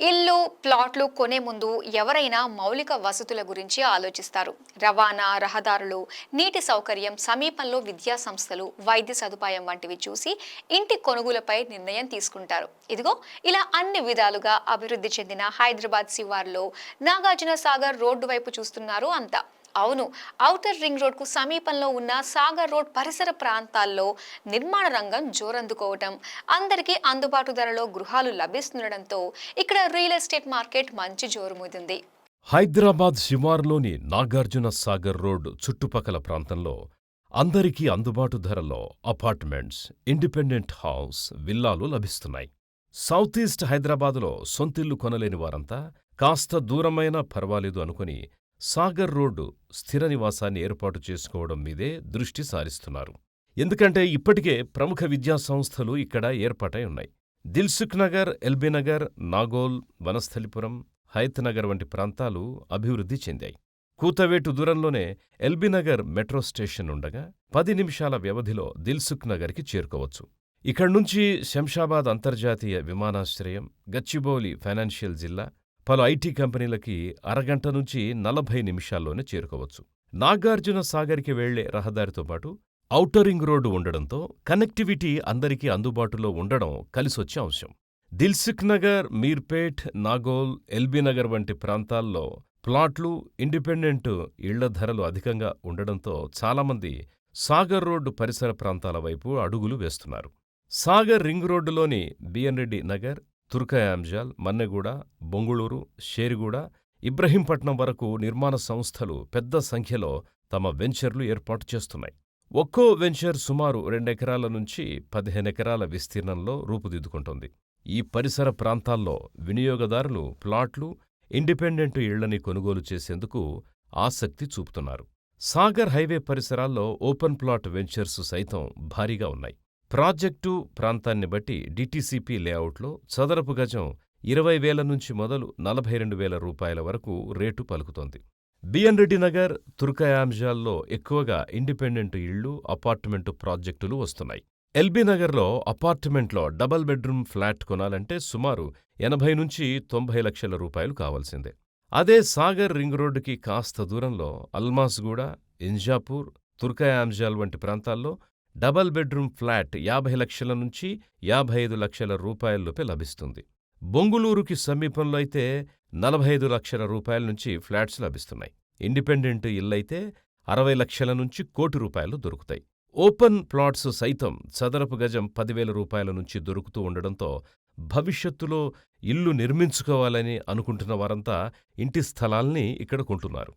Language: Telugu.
ఇల్లు, ప్లాట్లు కొనే ముందు ఎవరైనా మౌలిక వసతుల గురించి ఆలోచిస్తారు. రవాణా, రహదారులు, నీటి సౌకర్యం, సమీపంలో విద్యా సంస్థలు, వైద్య సదుపాయం వంటివి చూసి ఇంటి కొనుగోలుపై నిర్ణయం తీసుకుంటారు. ఇదిగో ఇలా అన్ని విధాలుగా అభివృద్ధి చెందిన హైదరాబాద్ శివార్లో నాగార్జున సాగర్ రోడ్డు వైపు చూస్తున్నారు అంతా. అవును, ఔటర్ రింగ్ రోడ్ కు సమీపంలో ఉన్న సాగర్ రోడ్ పరిసర ప్రాంతాల్లో నిర్మాణ రంగం జోరందుకోవటం, అందరికీ అందుబాటు ధరలో గృహాలు లభిస్తుండటంతో ఇక్కడ రియల్ ఎస్టేట్ మార్కెట్ మంచి జోరుమూదింది. హైదరాబాద్ శివార్లోని నాగార్జున సాగర్ రోడ్ చుట్టుపక్కల ప్రాంతంలో అందరికీ అందుబాటు ధరలో అపార్ట్మెంట్స్, ఇండిపెండెంట్ హౌస్, విల్లాలు లభిస్తున్నాయి. సౌత్ ఈస్ట్ హైదరాబాదులో సొంతిల్లు కొనలేని వారంతా కాస్త దూరమైనా పర్వాలేదు అనుకుని సాగర్ రోడ్డు స్థిర నివాసాన్ని ఏర్పాటు చేసుకోవడం మీదే దృష్టి సారిస్తున్నారు. ఎందుకంటే ఇప్పటికే ప్రముఖ విద్యా సంస్థలు ఇక్కడ ఏర్పాటై ఉన్నాయి. దిల్సుఖ్ నగర్, ఎల్బీనగర్, నాగోల్, వనస్థలిపురం, హయత్ నగర్ వంటి ప్రాంతాలు అభివృద్ధి చెందాయి. కూతవేటు దూరంలోనే ఎల్బీనగర్ మెట్రో స్టేషన్ ఉండగా 10 నిమిషాల వ్యవధిలో దిల్సుఖ్ నగర్కి చేరుకోవచ్చు. ఇక్కడ్నుంచి శంషాబాద్ అంతర్జాతీయ విమానాశ్రయం, గచ్చిబౌలి ఫైనాన్షియల్ జిల్లా, పలు ఐటీ కంపెనీలకి అరగంట నుంచి 40 నిమిషాల్లోనే చేరుకోవచ్చు. నాగార్జున సాగర్కి వెళ్లే రహదారితో పాటు ఔటర్ రింగ్ రోడ్డు ఉండడంతో కనెక్టివిటీ అందరికీ అందుబాటులో ఉండడం కలిసొచ్చే అంశం. దిల్సుఖ్ నగర్, మీర్పేట్, నాగోల్, ఎల్బీనగర్ వంటి ప్రాంతాల్లో ప్లాట్లు, ఇండిపెండెంట్ ఇళ్ల ధరలు అధికంగా ఉండడంతో చాలామంది సాగర్ రోడ్డు పరిసర ప్రాంతాల వైపు అడుగులు వేస్తున్నారు. సాగర్ రింగ్ రోడ్డులోని బిఎన్ రెడ్డి నగర్, తుర్కయాంజల్, మన్నెగూడ, బొంగుళూరు, షేర్గూడ, ఇబ్రహీంపట్నం వరకు నిర్మాణ సంస్థలు పెద్ద సంఖ్యలో తమ వెంచర్లు ఏర్పాటు చేస్తున్నాయి. ఒక్కో వెంచర్ సుమారు 2 ఎకరాల నుంచి 15 ఎకరాల విస్తీర్ణంలో రూపుదిద్దుకుంటోంది. ఈ పరిసర ప్రాంతాల్లో వినియోగదారులు ప్లాట్లు, ఇండిపెండెంట్ ఇళ్లని కొనుగోలు చేసేందుకు ఆసక్తి చూపుతున్నారు. సాగర్ హైవే పరిసరాల్లో ఓపెన్ ప్లాట్ వెంచర్స్ సైతం భారీగా ఉన్నాయి. ప్రాజెక్టు ప్రాంతాన్ని బట్టి డిటిసిపి లేఅవుట్లో చదరపు గజం 20,000 నుంచి మొదలు 42,000 రూపాయల వరకు రేటు పలుకుతోంది. బిఎన్ రెడ్డి నగర్, తుర్కయాంజాల్లో ఎక్కువగా ఇండిపెండెంట్ ఇళ్లు, అపార్ట్మెంటు ప్రాజెక్టులు వస్తున్నాయి. ఎల్బీనగర్లో అపార్ట్మెంట్లో డబుల్ బెడ్రూమ్ ఫ్లాట్ కొనాలంటే సుమారు 80 నుంచి 90 లక్షల రూపాయలు కావాల్సిందే. అదే సాగర్ రింగ్ రోడ్డుకి కాస్త దూరంలో అల్మాస్గూడ, ఇంజాపూర్, తుర్కయాంజాల్ వంటి ప్రాంతాల్లో డబుల్ బెడ్రూమ్ ఫ్లాట్ 50 లక్షల నుంచి 55 లక్షల రూపాయల్లోపే లభిస్తుంది. బొంగుళూరుకి సమీపంలో అయితే 45 లక్షల రూపాయల నుంచి ఫ్లాట్స్ లభిస్తున్నాయి. ఇండిపెండెంట్ ఇళ్లైతే 60 లక్షల నుంచి 1 కోటి రూపాయలు దొరుకుతాయి. ఓపెన్ ప్లాట్స్ సైతం చదరపు గజం 10,000 రూపాయల నుంచి దొరుకుతూ ఉండడంతో భవిష్యత్తులో ఇల్లు నిర్మించుకోవాలని అనుకుంటున్న వారంతా ఇంటి స్థలాల్ని ఇక్కడ కొంటున్నారు.